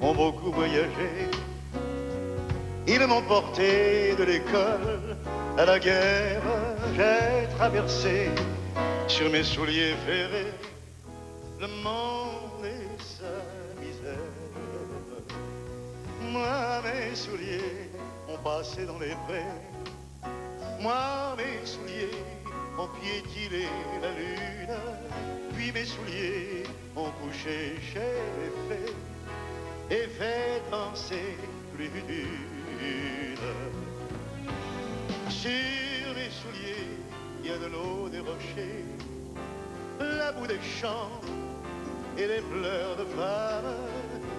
ont beaucoup voyagé. Ils m'ont porté de l'école à la guerre. J'ai traversé sur mes souliers ferrés le monde et sa misère. Moi, mes souliers ont passé dans les prés. Moi, mes souliers ont piétiné la lune. Puis mes souliers ont couché chez les fées et fait danser plus d'une. Sur mes souliers, il y a de l'eau des rochers, la boue des champs et les pleurs de femmes.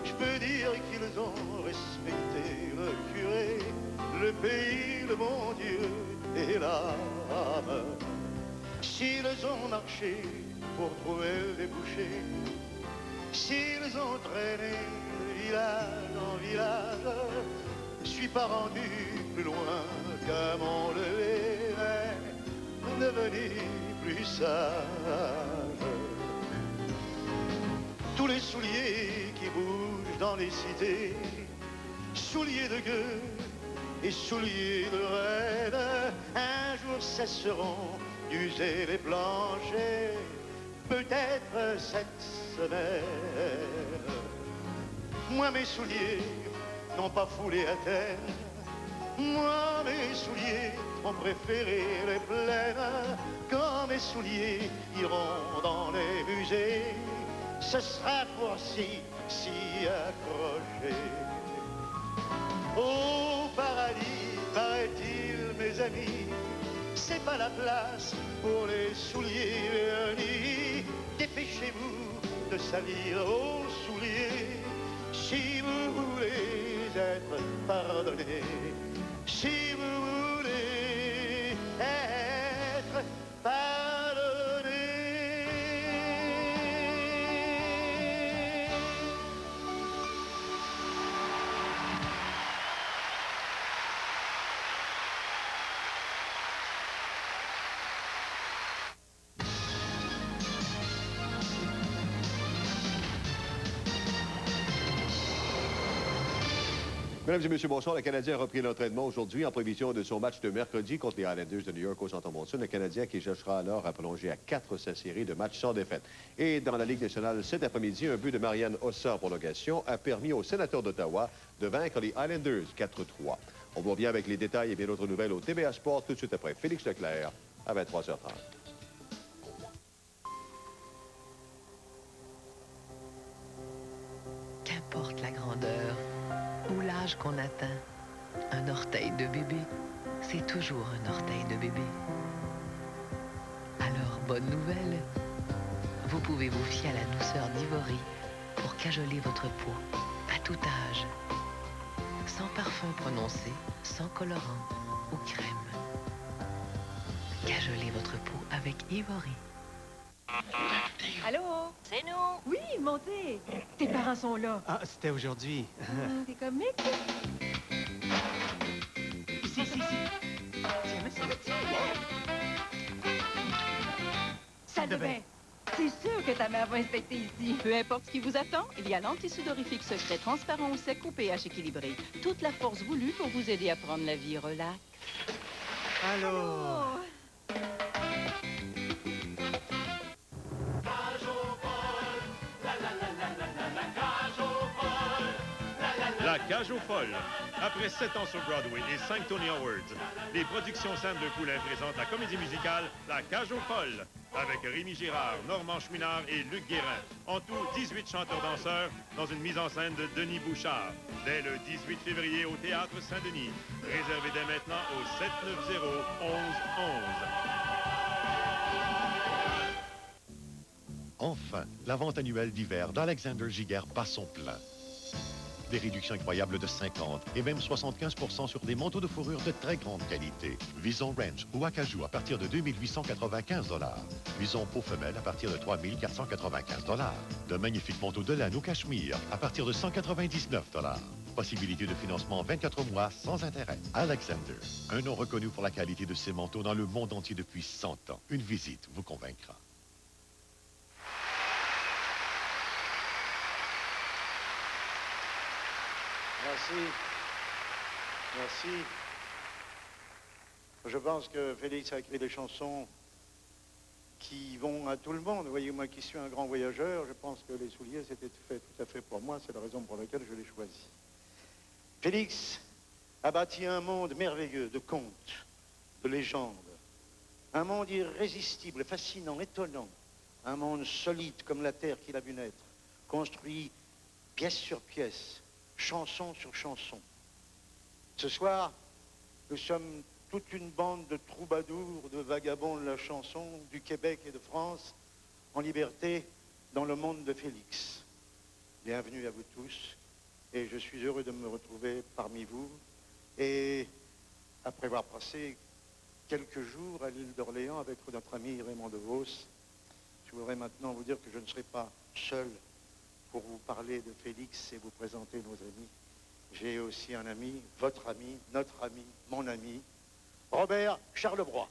Je peux dire qu'ils ont respecté le curé, le pays, le bon Dieu et l'âme. S'ils ont marché pour trouver le débouché, s'ils ont traîné de village en village, je suis pas rendu plus loin qu'à mon lever, mais devenu plus sage. Tous les souliers qui bougent dans les cités, souliers de gueux et souliers de reine, un jour cesseront d'user les planchers, peut-être cette semaine. Moi mes souliers n'ont pas foulé à terre, moi mes souliers ont préféré les plaines. Quand mes souliers iront dans les musées, ce sera pour s'y accrocher. Au paradis, paraît-il, mes amis, c'est pas la place pour les souliers vernis. Dépêchez-vous de salir vos souliers si vous voulez être pardonné, si vous voulez être pardonné. Mesdames et messieurs, bonsoir. Le Canadien a repris l'entraînement aujourd'hui en prévision de son match de mercredi contre les Islanders de New York au Centre Monson. Le Canadien qui cherchera alors à prolonger à 4 sa série de matchs sans défaite. Et dans la Ligue nationale cet après-midi, un but de Marianne Hossa en prolongation a permis aux Sénateurs d'Ottawa de vaincre les Islanders 4-3. On vous revient avec les détails et bien d'autres nouvelles au TVA Sport tout de suite après Félix Leclerc à 23h30. Qu'importe la grandeur ou l'âge qu'on atteint, un orteil de bébé, c'est toujours un orteil de bébé. Alors, bonne nouvelle, vous pouvez vous fier à la douceur d'Ivory pour cajoler votre peau à tout âge. Sans parfum prononcé, sans colorant ou crème. Cajolez votre peau avec Ivory. Allô? C'est nous. Oui, montez. Tes parents sont là. Ah, c'était aujourd'hui. T'es comique? Ici. Tiens, Salle de bain. C'est sûr que ta mère va inspecter ici. Peu importe ce qui vous attend, il y a l'antisudorifique secret transparent au sec au pH équilibré. Toute la force voulue pour vous aider à prendre la vie relax. Allô? La Cage aux Folles. Après 7 ans sur Broadway et 5 Tony Awards, les productions Sandler Poulain présentent la comédie musicale La Cage aux Folles, avec Rémi Girard, Normand Chouinard et Luc Guérin. En tout, 18 chanteurs-danseurs dans une mise en scène de Denis Bouchard. Dès le 18 février au Théâtre Saint-Denis. Réservez dès maintenant au 790-1111. Enfin, la vente annuelle d'hiver d'Alexander Giguère bat son plein. Des réductions incroyables de 50 et même 75% sur des manteaux de fourrure de très grande qualité. Vison Ranch ou Acajou à partir de 2895 $. Vison peau femelle à partir de 3495 $. De magnifiques manteaux de laine ou cachemire à partir de 199 $. Possibilité de financement en 24 mois sans intérêt. Alexander, un nom reconnu pour la qualité de ses manteaux dans le monde entier depuis 100 ans. Une visite vous convaincra. Merci. Merci. Je pense que Félix a écrit des chansons qui vont à tout le monde. Vous voyez, moi qui suis un grand voyageur, je pense que Les Souliers, c'était fait tout à fait pour moi. C'est la raison pour laquelle je l'ai choisi. Félix a bâti un monde merveilleux de contes, de légendes. Un monde irrésistible, fascinant, étonnant. Un monde solide comme la terre qu'il a vu naître. Construit pièce sur pièce, chanson sur chanson. Ce soir, nous sommes toute une bande de troubadours, de vagabonds de la chanson, du Québec et de France, en liberté dans le monde de Félix. Bienvenue à vous tous, et je suis heureux de me retrouver parmi vous. Et après avoir passé quelques jours à l'île d'Orléans avec notre ami Raymond DeVos, je voudrais maintenant vous dire que je ne serai pas seul pour vous parler de Félix et vous présenter nos amis. J'ai aussi un ami, votre ami, notre ami, mon ami, Robert Charlebrois.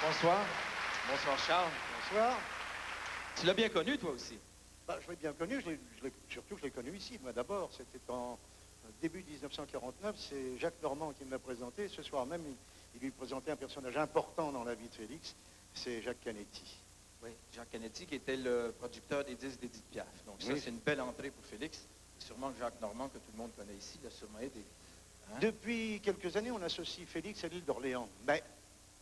Bonsoir. Bonsoir, Charles. Bonsoir. Tu l'as bien connu, toi aussi? Bah, je l'ai bien connu, surtout je l'ai connu ici. Moi d'abord, c'était en début 1949, c'est Jacques Normand qui me l'a présenté. Ce soir même, il lui présentait un personnage important dans la vie de Félix, c'est Jacques Canetti. Oui, Jacques Canetti qui était le producteur des disques d'Édith Piaf. Donc ça, oui. C'est une belle entrée pour Félix. Et sûrement que Jacques Normand, que tout le monde connaît ici, l'a sûrement aidé. Hein? Depuis quelques années, on associe Félix à l'île d'Orléans. Mais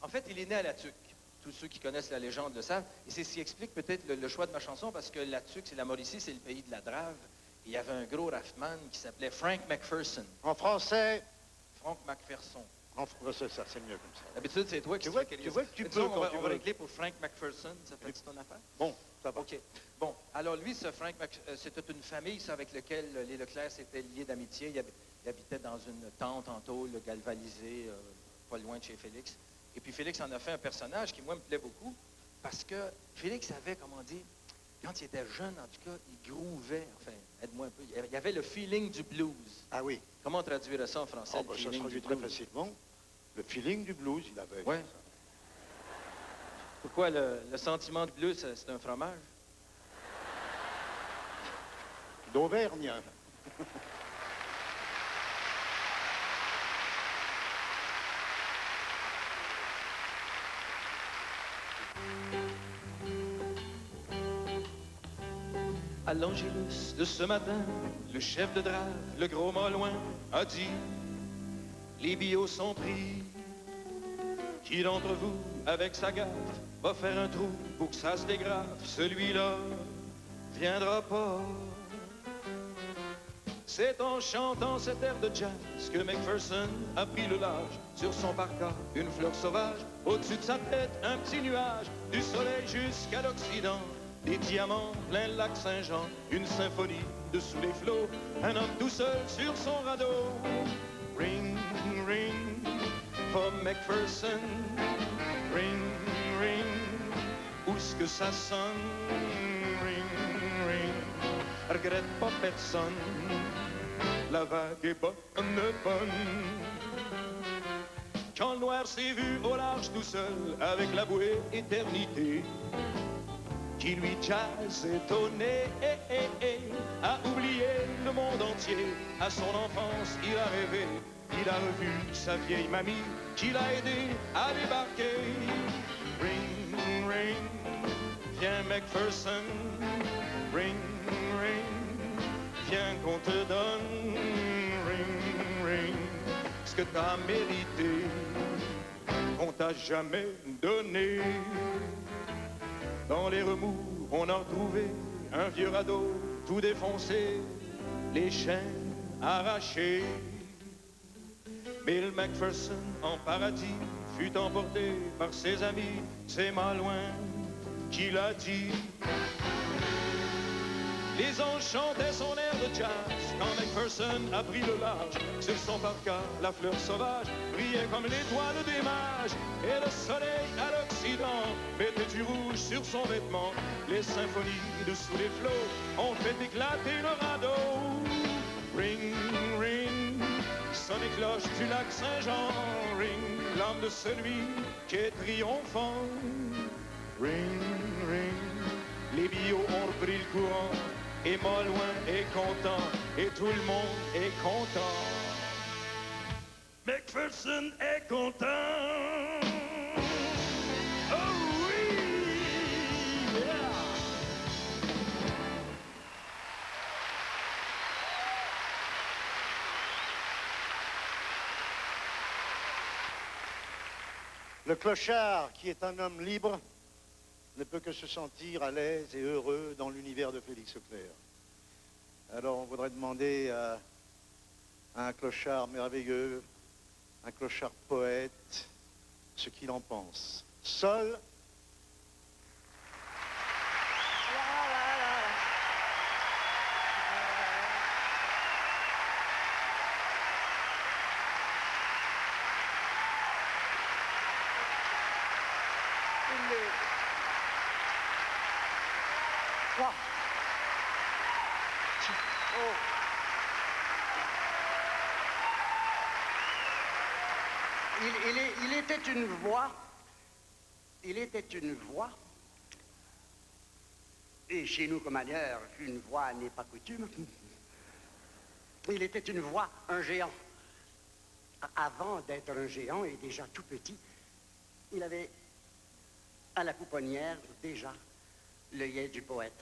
en fait, il est né à La Tuque. Tous ceux qui connaissent la légende le savent. Et c'est ce qui explique peut-être le choix de ma chanson, parce que La Tuque, c'est la Mauricie, c'est le pays de la drave. Et il y avait un gros raftman qui s'appelait Frank McPherson. En français? Frank McPherson. C'est ça, c'est mieux comme ça. D'habitude, c'est toi qui tu vois que tu peux on va veux. régler pour Frank McPherson. Ça fait ton affaire? Bon, ça va. OK. Bon, alors lui, ce Frank c'était une famille avec laquelle les Leclerc s'étaient liés d'amitié. Il habitait dans une tente en tôle galvanisée, pas loin de chez Félix. Et puis Félix en a fait un personnage qui, moi, me plaît beaucoup, parce que Félix avait, comment dire, quand il était jeune, en tout cas, il groovait, enfin, aide-moi un peu, il y avait le feeling du blues. Ah oui. Comment on traduirait ça en français? Oh, ça se traduit très facilement. Le feeling du blues, il avait. Oui. Pourquoi le sentiment du blues, c'est un fromage? D'Auvergne. À l'Angélus de ce matin, le chef de drave, le gros Malouin, a dit « Les billots sont pris. Qui d'entre vous, avec sa gaffe, va faire un trou pour que ça se dégrave? Celui-là viendra pas. » C'est en chantant cet air de jazz que McPherson a pris le large. Sur son parka, une fleur sauvage, au-dessus de sa tête, un petit nuage, du soleil jusqu'à l'Occident. Des diamants plein le lac Saint-Jean, une symphonie de sous les flots, un homme tout seul sur son radeau. Ring, ring, for McPherson. Ring, ring, où est-ce que ça sonne? Ring, ring, regrette pas personne, la vague est bonne, bonne. Quand le noir s'est vu au large tout seul, avec la bouée éternité, qui lui jazz étonné, a oublié le monde entier. À son enfance, il a rêvé, il a revu sa vieille mamie, qui l'a aidé à débarquer. Ring, ring, viens McPherson. Ring, ring, viens qu'on te donne. Ring, ring, ce que t'as mérité, qu'on t'a jamais donné. Dans les remous, on a retrouvé un vieux radeau tout défoncé, les chaînes arrachées. Bill McPherson, en paradis, fut emporté par ses amis. C'est Malouin qui l'a dit. Les anges chantaient son air de jazz quand McPherson a pris le large. Sur son parka, la fleur sauvage brillait comme l'étoile des mages. Et le soleil à l'Occident mettait du rouge sur son vêtement. Les symphonies de sous les flots ont fait éclater le radeau. Ring, ring, sonne les cloches du lac Saint-Jean. Ring, l'âme de celui qui est triomphant. Ring, ring, les billots ont pris le courant. Et Malouin est content, et tout le monde est content. McPherson est content. Oh oui! Yeah! Le clochard, qui est un homme libre, ne peut que se sentir à l'aise et heureux dans l'univers de Félix Leclerc. Alors on voudrait demander à un clochard merveilleux, un clochard poète, ce qu'il en pense. Sol. Il était une voix, et chez nous comme ailleurs, une voix n'est pas coutume. Il était une voix, un géant. Avant d'être un géant et déjà tout petit, il avait à la pouponnière déjà l'œillet du poète.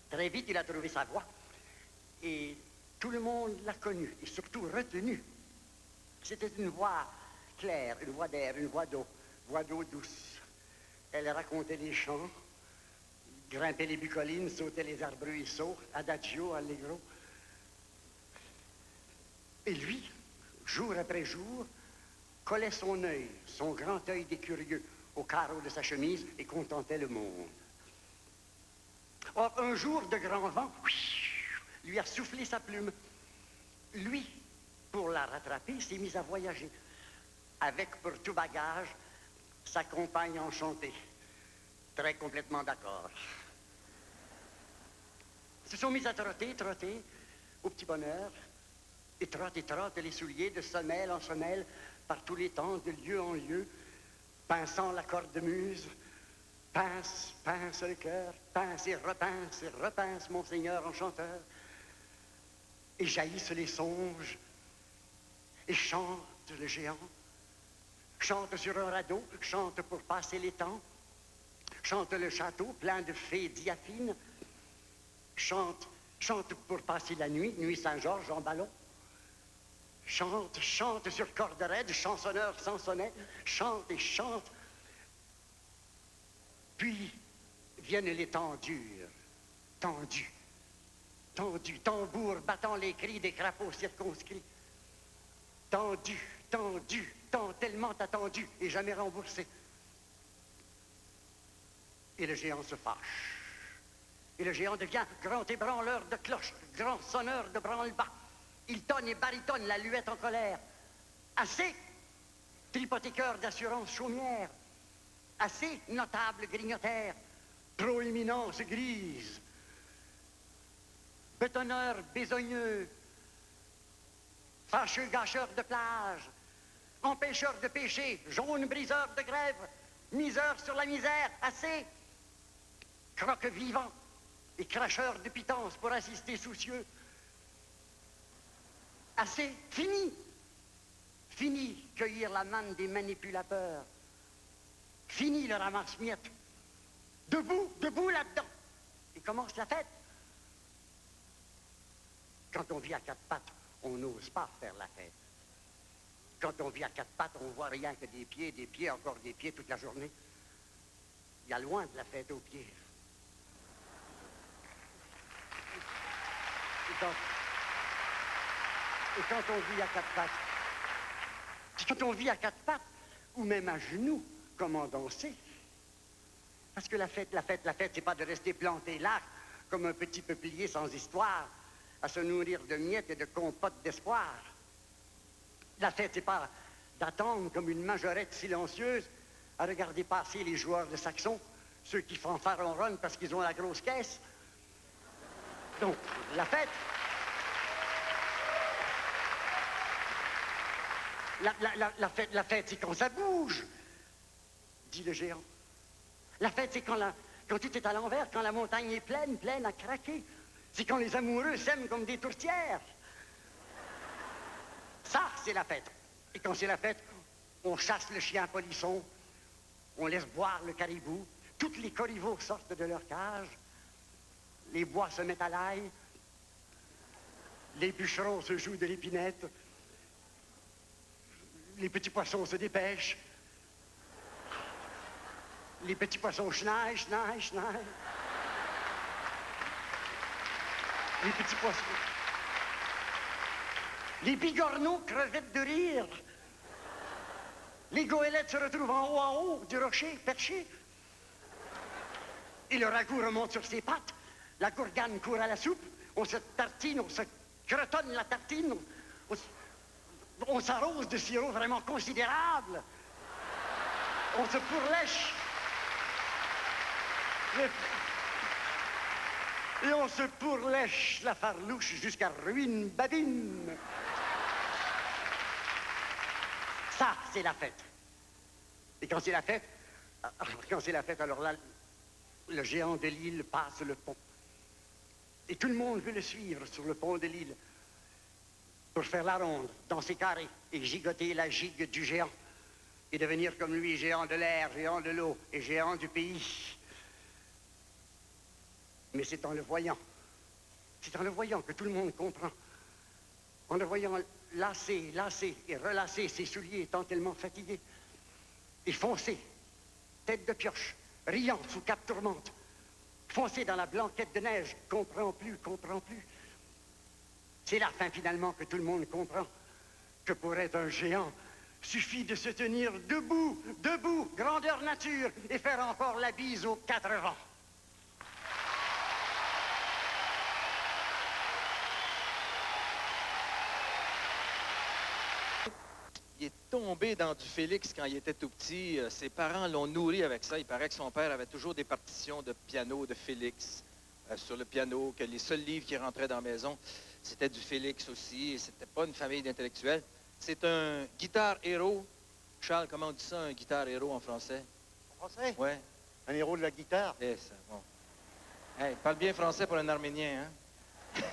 Très vite, il a trouvé sa voix, et tout le monde l'a connue, et surtout retenue. C'était une voix claire, une voix d'air, une voix d'eau douce. Elle racontait les chants, grimpait les bucolines, sautait les arbruisseaux, adagio, allegro. Et lui, jour après jour, collait son œil, son grand œil des curieux, au carreau de sa chemise et contemplait le monde. Or, un jour de grand vent, lui a soufflé sa plume. Lui, pour la rattraper, s'est mis à voyager, avec pour tout bagage sa compagne enchantée, très complètement d'accord. Ils se sont mis à trotter, au petit bonheur, et trottent les souliers de semelle en semelle, par tous les temps, de lieu en lieu, pinçant la corde de muse, pince le cœur, pince et repince, monseigneur enchanteur, et jaillissent les songes, et chante le géant, chante sur un radeau, chante pour passer les temps, chante le château plein de fées diaphines, chante pour passer la nuit, nuit Saint-Georges en ballon, chante sur corde raide, chansonneur sans sonnet, chante et chante. Puis viennent les temps durs, tendus, tambour battant les cris des crapauds circonscrits, tendu, tant tellement attendu et jamais remboursé. Et le géant se fâche. Et le géant devient grand ébranleur de cloches, grand sonneur de branle-bas. Il tonne et baritonne la luette en colère. Assez, tripothéqueur d'assurance chaumière. Assez, notable grignotaire. Proéminence grise. Bétonneur besogneux. Fâcheux gâcheur de plage. Empêcheur de péché. Jaune briseur de grève. Miseur sur la misère. Assez. Croque vivant et cracheur de pitance pour assister soucieux. Assez, fini cueillir la manne des manipulateurs. Fini le ramasse-miettes. Debout là-dedans. Et commence la fête. Quand on vit à quatre pattes, on n'ose pas faire la fête. Quand on vit à quatre pattes, on voit rien que des pieds, encore des pieds toute la journée. Il y a loin de la fête aux pieds. Et quand on vit à quatre pattes, ou même à genoux, comment danser? Parce que la fête, c'est pas de rester planté là, comme un petit peuplier sans histoire, à se nourrir de miettes et de compotes d'espoir. La fête, c'est pas d'attendre comme une majorette silencieuse à regarder passer les joueurs de saxon, ceux qui fanfaronnent parce qu'ils ont la grosse caisse. Donc, la fête... La fête, c'est quand ça bouge, dit le géant. La fête, c'est quand tout est à l'envers, quand la montagne est pleine, pleine à craquer. C'est quand les amoureux s'aiment comme des tourtières. Ça, c'est la fête. Et quand c'est la fête, on chasse le chien polisson, on laisse boire le caribou, toutes les corriveaux sortent de leur cage, les bois se mettent à l'ail, les bûcherons se jouent de l'épinette, les petits poissons se dépêchent, les petits poissons schneid, schneid, schneid. Les petits poissons. Les bigorneaux crevettent de rire. Les goélettes se retrouvent en haut du rocher, perchés. Et le ragoût remonte sur ses pattes. La gourgane court à la soupe. On se tartine, on se cretonne la tartine. On s'arrose de sirop vraiment considérable. On se pourlèche. Et on se pourlèche la farlouche jusqu'à ruine babine. Ça, c'est la fête. Et quand c'est la fête, alors là, le géant de l'île passe le pont. Et tout le monde veut le suivre sur le pont de l'île pour faire la ronde, danser carré et gigoter la gigue du géant et devenir comme lui, géant de l'air, géant de l'eau et géant du pays. Mais c'est en le voyant que tout le monde comprend. En le voyant lasser et relasser ses souliers étant tellement fatigués, et foncer, tête de pioche, riant sous cap tourmente, foncer dans la blanquette de neige, comprend plus. C'est la fin finalement que tout le monde comprend que pour être un géant, suffit de se tenir debout, grandeur nature, et faire encore la bise aux quatre vents. Il est tombé dans du Félix quand il était tout petit. Ses parents l'ont nourri avec ça. Il paraît que son père avait toujours des partitions de piano de Félix sur le piano, que les seuls livres qui rentraient dans la maison, c'était du Félix aussi. Et c'était pas une famille d'intellectuels. C'est un guitar héros. Charles, comment on dit ça, un guitar héros en français? En français? Ouais. Un héros de la guitare? Eh, ça, bon. Hey, parle bien français pour un Arménien, hein?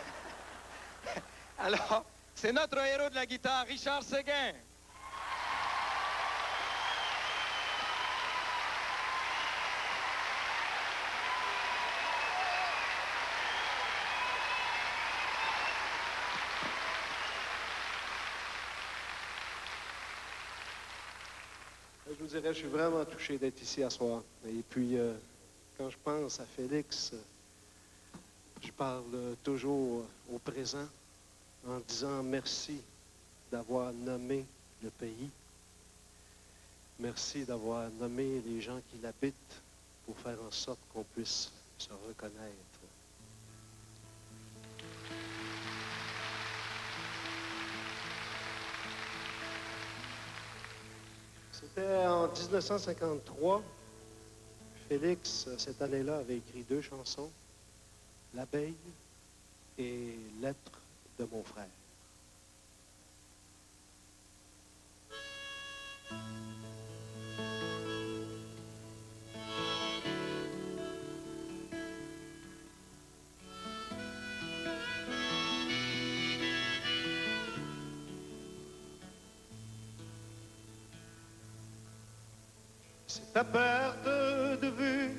Alors, c'est notre héros de la guitare, Richard Séguin. Je vous dirais, je suis vraiment touché d'être ici à soir. Et puis, quand je pense à Félix, je parle toujours au présent en disant merci d'avoir nommé le pays. Merci d'avoir nommé les gens qui l'habitent pour faire en sorte qu'on puisse se reconnaître. C'était en 1953. Félix, cette année-là, avait écrit 2 chansons, L'abeille et Lettre de mon frère. C'est à perte de vue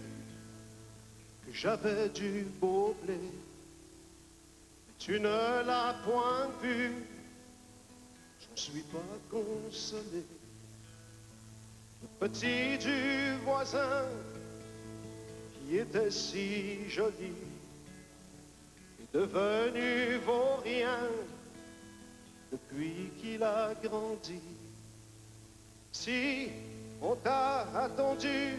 que j'avais du beau blé. Mais tu ne l'as point vu, j'en suis pas consolé. Le petit du voisin qui était si joli est devenu vaurien depuis qu'il a grandi. Si on t'a attendu,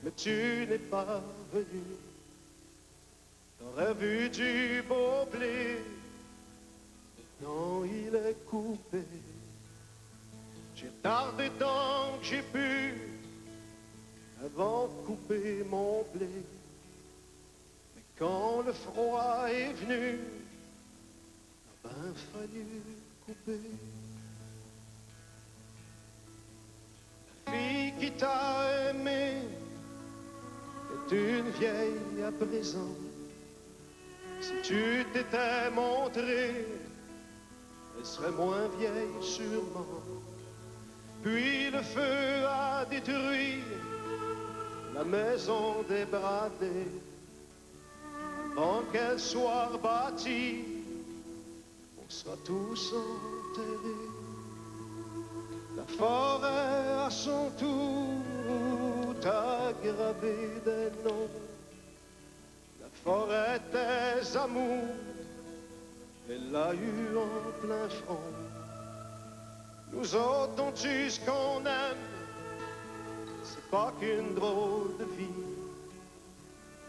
mais tu n'es pas venu. T'aurais vu du beau blé, non, il est coupé. J'ai tardé tant que j'ai pu avant de couper mon blé. Mais quand le froid est venu, il a ben fallu couper. La fille qui t'a aimé est une vieille à présent. Si tu t'étais montré, elle serait moins vieille sûrement. Puis le feu a détruit la maison débradée. Avant qu'elle soit rebâtie, on sera tous enterrés. La forêt à son tour a gravé des noms. La forêt des amours, elle l'a eu en plein front. Nous autres, on tue ce qu'on aime, c'est pas qu'une drôle de vie.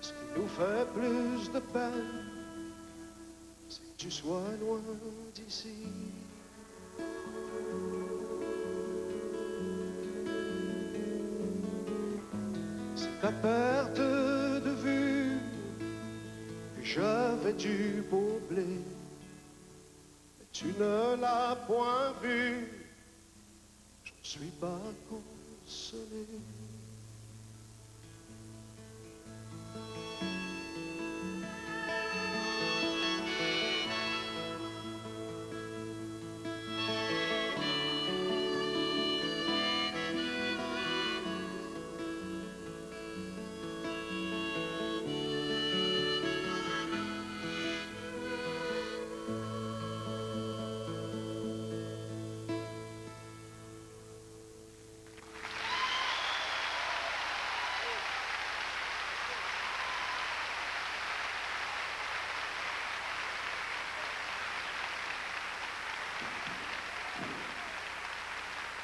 Ce qui nous fait plus de peine, c'est que tu sois loin d'ici. C'est ta perte de vue que j'avais du beau blé, mais tu ne l'as point vu. Je ne suis pas consolé.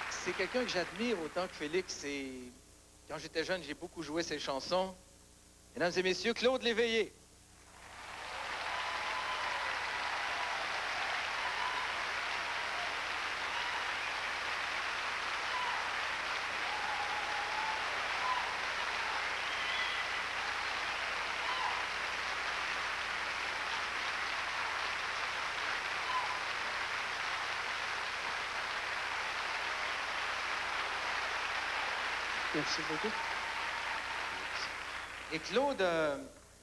C'est quelqu'un que j'admire autant que Félix. Et quand j'étais jeune, j'ai beaucoup joué ses chansons. Mesdames et messieurs, Claude Léveillé. Merci beaucoup. Et Claude,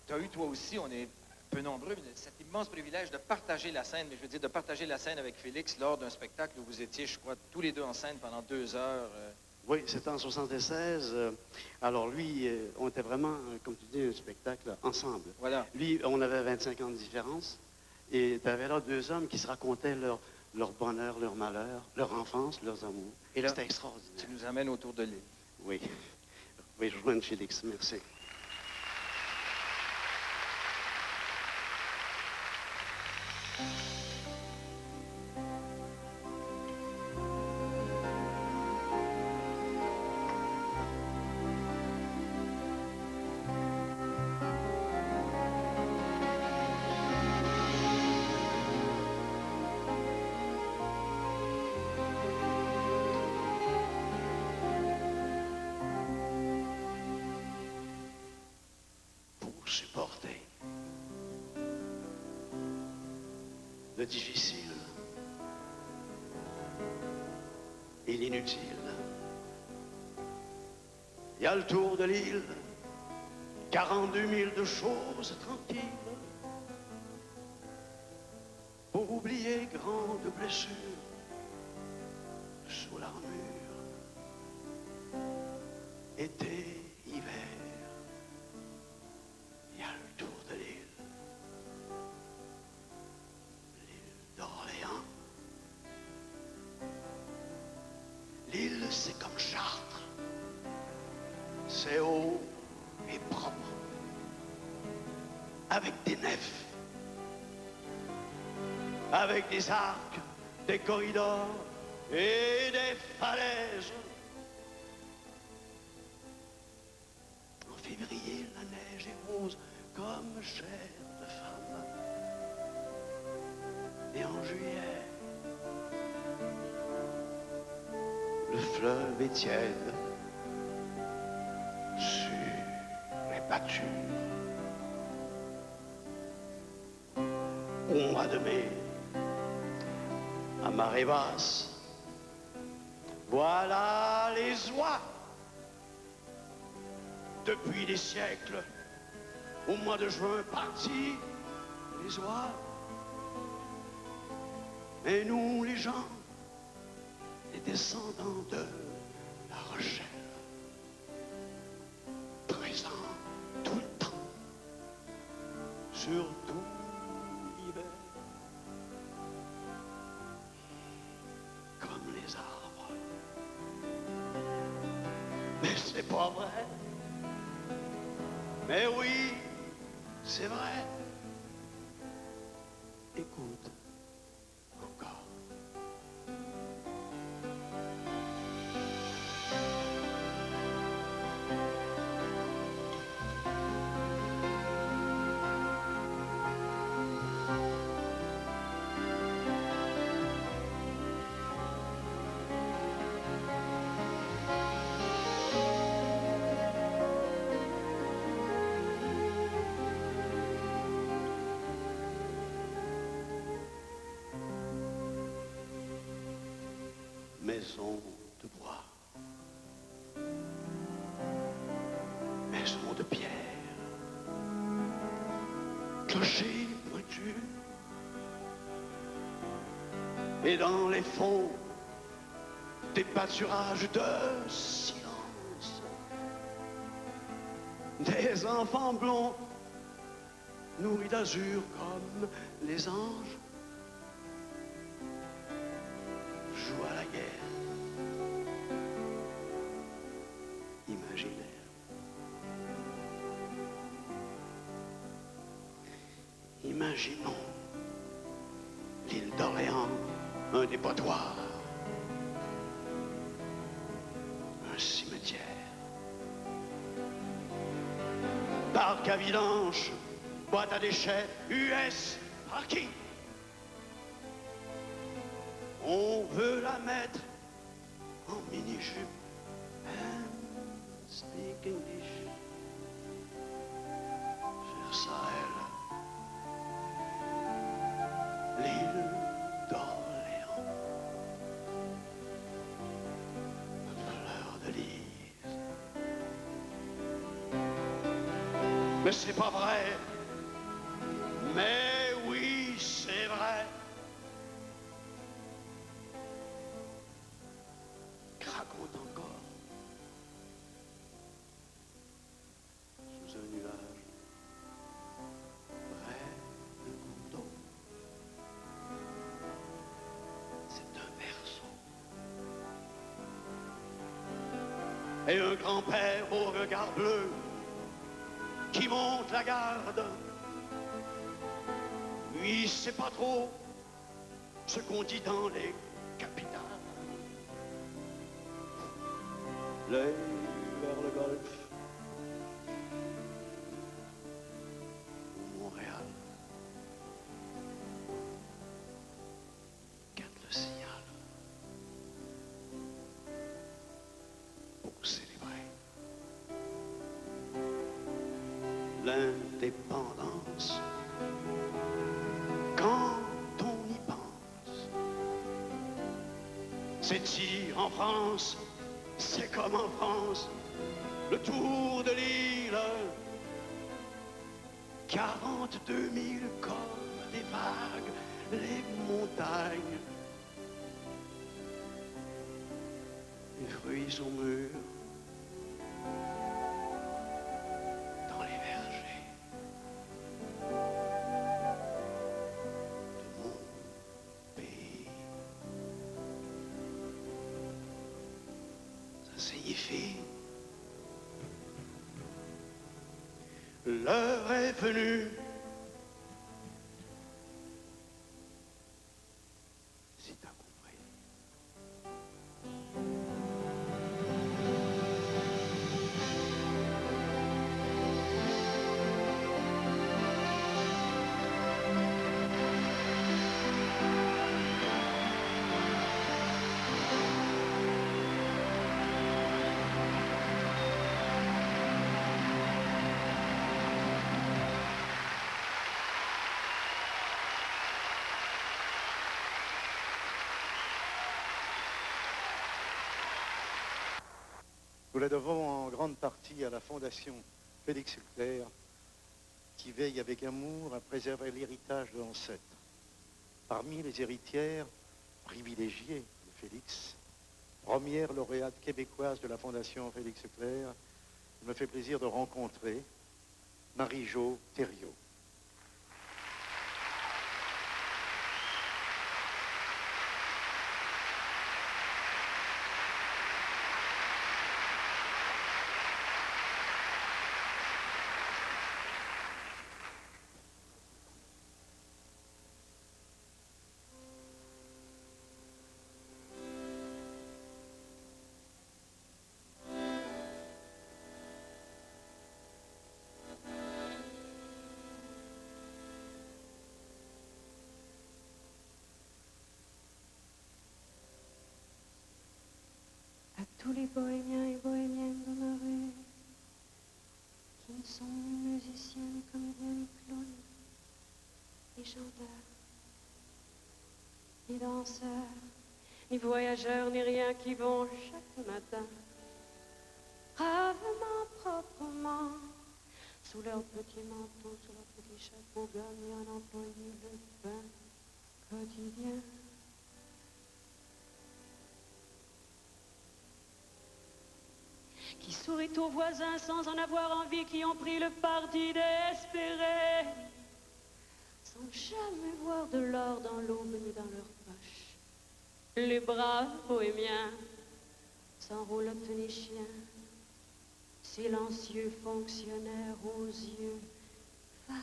tu as eu toi aussi, on est peu nombreux, mais cet immense privilège de partager la scène, mais je veux dire de partager la scène avec Félix lors d'un spectacle où vous étiez, je crois, tous les deux en scène pendant 2 heures. Oui, c'était en 76. Alors lui, on était vraiment, comme tu dis, un spectacle ensemble. Voilà. Lui, on avait 25 ans de différence. Et tu avais là 2 hommes qui se racontaient leur bonheur, leur malheur, leur enfance, leurs amours. Et là, c'était extraordinaire. Tu nous amènes autour de l'île. Oui. Oui, je rejoins Félix. Merci. Supporter le difficile et l'inutile. Il y a le tour de l'île, 42 000 de choses tranquilles, pour oublier grandes blessures sous l'armure. Été, hiver. L'île, c'est comme Chartres. C'est haut et propre. Avec des nefs. Avec des arcs, des corridors et des falaises. En février, la neige est rose comme chair Et en juillet, le fleuve est tiède sur les pâtures. Au mois de mai, à marée basse, voilà les oies. Depuis des siècles, au mois de juin, partis, les oies. Et nous, les gens, les descendants de La Rochelle, présents tout le temps, surtout l'hiver, comme les arbres. Mais c'est pas vrai. Mais oui, c'est vrai. Écoute, encore. Maison de bois, maison de pierre, clocher pointu, et dans les fonds, des pâturages de silence, des enfants blonds, nourris d'azur comme les anges, jouent à la guerre. Imaginaire. Imaginons l'île d'Orléans, un dépotoir, un cimetière, parc à vidange, boîte à déchets, US, parking. On veut la mettre en mini-jupe. Speak English. Versailles. L'île d'Orléans. Fleur de lys. Mais c'est pas vrai. Mais oui, c'est vrai. Raconte encore. Sous un nuage, près d'un cours d'eau. C'est un berceau. Et un grand-père au regard bleu qui monte la garde. Lui, c'est pas trop ce qu'on dit dans les capitales. L'œil vers le golfe. Montréal. Garde le signal. Pour célébrer l'indépendance. Quand on y pense, c'est-y en France, c'est comme en France, le tour de l'île. 42 000 corps, des vagues, les montagnes. Les fruits sont mûrs dans les vergers de mon pays. Ça signifie l'heure est venue. Si t'as compris. Nous la devons en grande partie à la Fondation Félix Leclerc, qui veille avec amour à préserver l'héritage de l'ancêtre. Parmi les héritières privilégiées de Félix, première lauréate québécoise de la Fondation Félix Leclerc, il me fait plaisir de rencontrer Marie-Jo Thériault. Tous les bohémiens et bohémiennes de ma rue, qui ne sont ni musiciens, ni comédiens, ni clowns, ni chanteurs, ni danseurs, ni voyageurs, ni rien, qui vont chaque matin, bravement, proprement, sous leur petit manteau, sous leur petit chapeau, gagner un employé le pain quotidien. Qui sourit aux voisins sans en avoir envie, qui ont pris le parti d'espérer, sans jamais voir de l'or dans l'aube ni dans leur poche. Les braves bohémiens, sans roulotte ni chien, silencieux fonctionnaires aux yeux fatigués.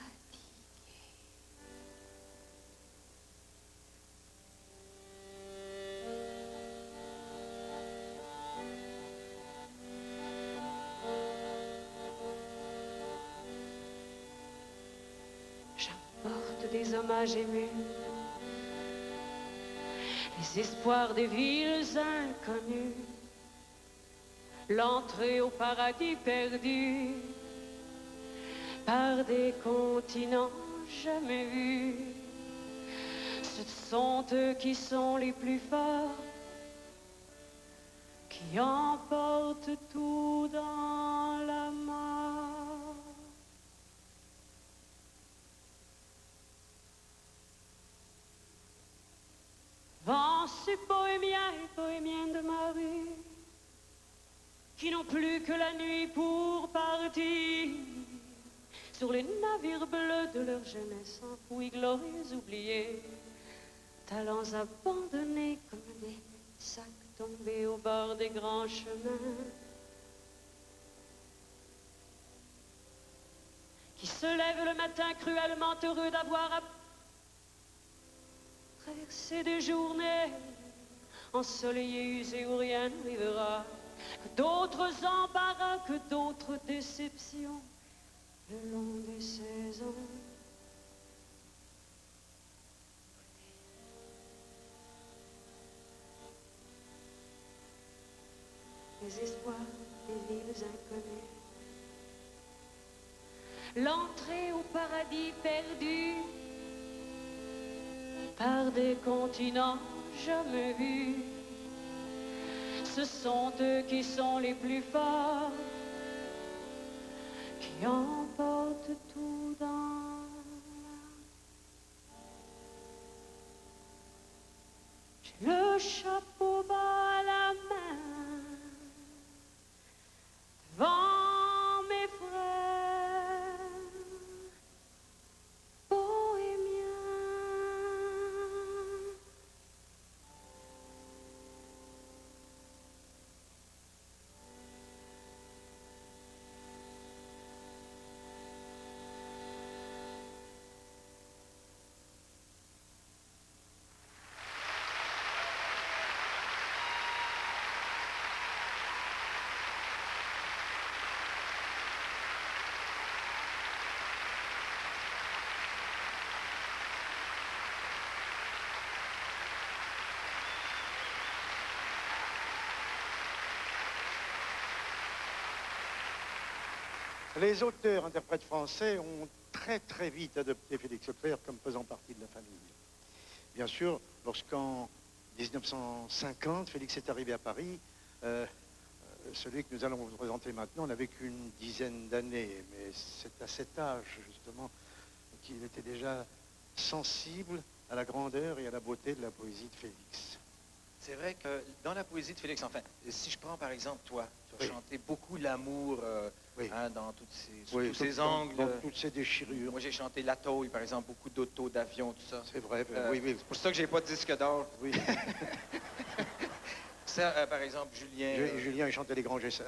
Porte des hommages émus, les espoirs des villes inconnues, l'entrée au paradis perdu par des continents jamais vus. Ce sont eux qui sont les plus forts, qui emportent tout dans la mort. Vent ces bohémiens et bohémiennes de ma rue, qui n'ont plus que la nuit pour partir sur les navires bleus de leur jeunesse enfouis, glorieux oubliés, talents abandonnés comme des sacs tombés au bord des grands chemins, qui se lèvent le matin cruellement heureux d'avoir traverser des journées ensoleillées, usées où rien n'arrivera, que d'autres embarras, que d'autres déceptions le long des saisons. Les espoirs des villes inconnues, l'entrée au paradis perdu par des continents jamais vus. Ce sont eux qui sont les plus forts, qui emportent tout dans la... J'ai le chapeau bas à la main, devant mes frères bohémiens. Les auteurs-interprètes français ont très vite adopté Félix Leclerc comme faisant partie de la famille. Bien sûr, lorsqu'en 1950, Félix est arrivé à Paris, celui que nous allons vous présenter maintenant n'avait qu'une dizaine d'années, mais c'est à cet âge, justement, qu'il était déjà sensible à la grandeur et à la beauté de la poésie de Félix. C'est vrai que dans la poésie de Félix, enfin, si je prends par exemple toi, tu as Oui. chanté beaucoup l'amour Oui. dans sous Oui, tous ses dans angles. toutes ces déchirures. Moi, j'ai chanté La Tôle, par exemple, beaucoup d'autos, d'avions, tout ça. C'est vrai, oui, oui. C'est pour ça que j'ai pas de disque d'or. Oui. Ça, par exemple, Julien... Julien, il chantait les grands échassiers,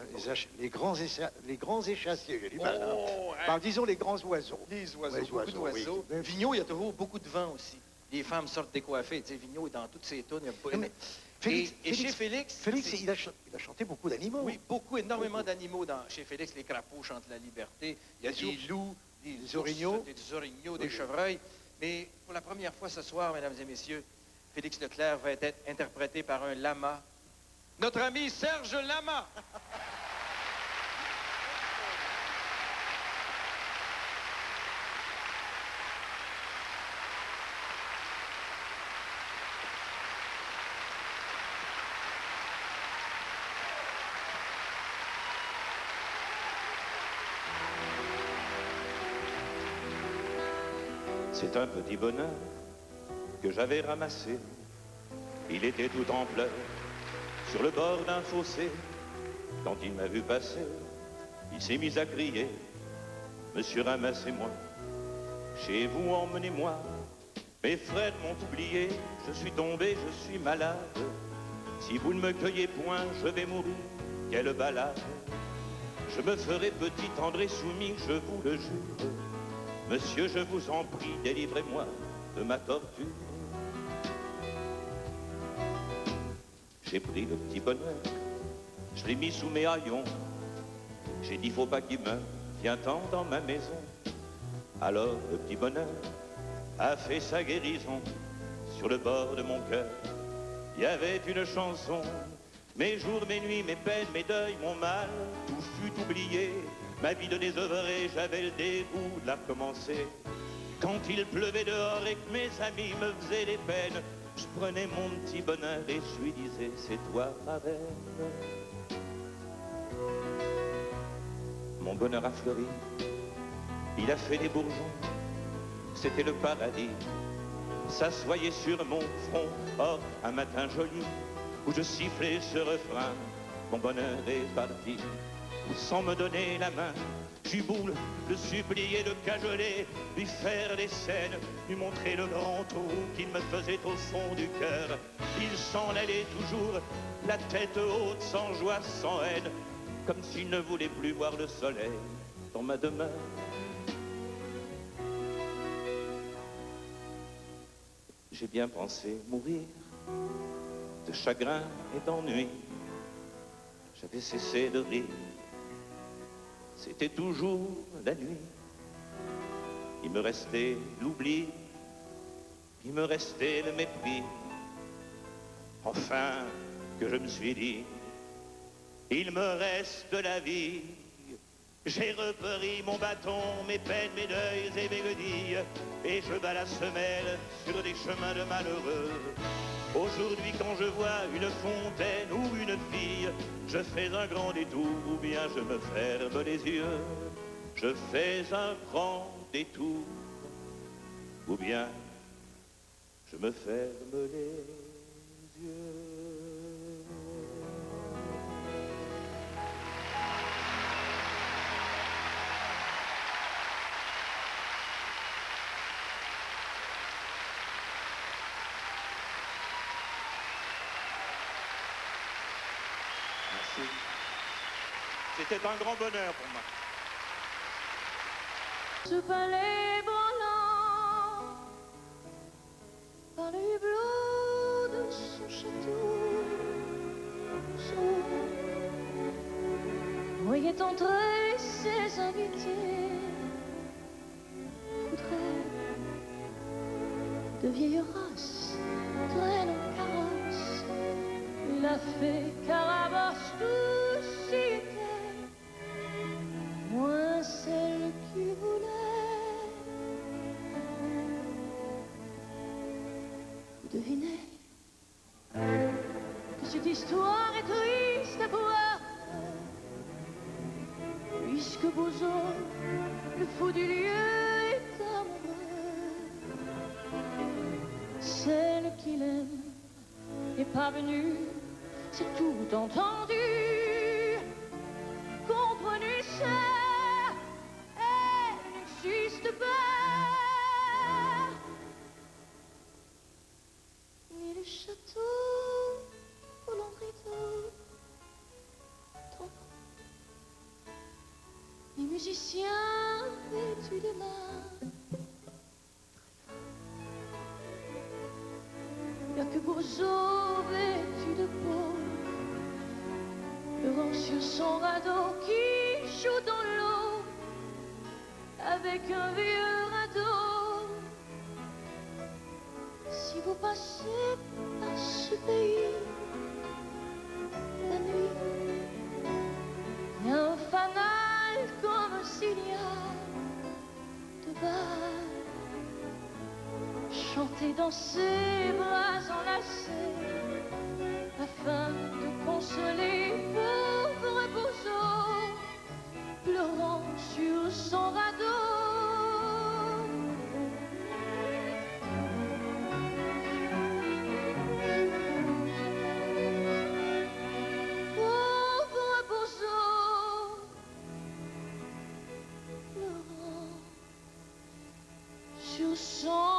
j'ai du mal. Oh, Enfin, disons les grands oiseaux. Les oiseaux, Les beaucoup d'oiseaux. oui. Vigneault, il y a toujours beaucoup de vent aussi. Les femmes sortent décoiffées. Tu sais, Vigneault, dans toutes ses tunes, il y a pas... Non, mais Félix, et chez Félix... Félix, il a chanté beaucoup d'animaux. Oui, énormément d'animaux. Chez Félix, les crapauds chantent la liberté. Il y a des loups, des orignaux, des chevreuils. Mais pour la première fois ce soir, mesdames et messieurs, Félix Leclerc va être interprété par un lama. Notre ami Serge Lama. C'est un petit bonheur que j'avais ramassé. Il était tout en pleurs sur le bord d'un fossé. Quand il m'a vu passer, il s'est mis à crier: Monsieur, ramassez-moi, chez vous, emmenez-moi. Mes frères m'ont oublié, je suis tombé, je suis malade. Si vous ne me cueillez point, je vais mourir, quelle balade. Je me ferai petit, tendre et soumis, je vous le jure. Monsieur, je vous en prie, délivrez-moi de ma torture. J'ai pris le petit bonheur, je l'ai mis sous mes haillons. J'ai dit, faut pas qu'il meure, viens-t'en dans ma maison. Alors le petit bonheur a fait sa guérison. Sur le bord de mon cœur, il y avait une chanson. Mes jours, mes nuits, mes peines, mes deuils, mon mal, tout fut oublié. Ma vie de désœuvré, j'avais le dégoût de la recommencer. Quand il pleuvait dehors et que mes amis me faisaient des peines, je prenais mon petit bonheur et je lui disais, c'est toi ma reine. Mon bonheur a fleuri, il a fait des bourgeons, c'était le paradis. S'assoyait sur mon front, or un matin joli, où je sifflais ce refrain, mon bonheur est parti. Sans me donner la main, j'eus boule de supplier, de cajoler, lui faire des scènes, lui montrer le grand trou qu'il me faisait au fond du cœur. Il s'en allait toujours, la tête haute, sans joie, sans haine, comme s'il ne voulait plus voir le soleil dans ma demeure. J'ai bien pensé mourir de chagrin et d'ennui. J'avais cessé de rire. C'était toujours la nuit. Il me restait l'oubli, il me restait le mépris. Enfin, que je me suis dit, il me reste la vie. J'ai repris mon bâton, mes peines, mes deuils et mes guenilles, et je bats la semelle sur des chemins de malheureux. Aujourd'hui, quand je vois une fontaine ou une fille, je fais un grand détour ou bien je me ferme les yeux. Je fais un grand détour ou bien je me ferme les yeux. C'était un grand bonheur pour moi. Ce palais brûlant par le hublot de son château, voyait entrer ses invités, de vieilles races traînent en carrosse, la fée Carabosse tous y étaient, moins celle qui voulait. Vous devinez que cette histoire est triste à voir, puisque Bozo, le fou du lieu, est amoureux. Celle qu'il aime n'est pas venue, c'est tout entendu. Comprenez ça, elle n'existe pas. Ni le château au long rideau, les musiciens vêtus de main. Il n'y a que Bozo vêtu de peau, pleurant sur son radeau qui joue dans l'eau avec un vieux radeau. Si vous passez par ce pays la nuit, il y a un fanal comme un signal de bal. Chantez dans ses bras enlacés afin de consoler pauvre Bozo, pleurant sur son radeau. Pauvre Bozo, pleurant sur son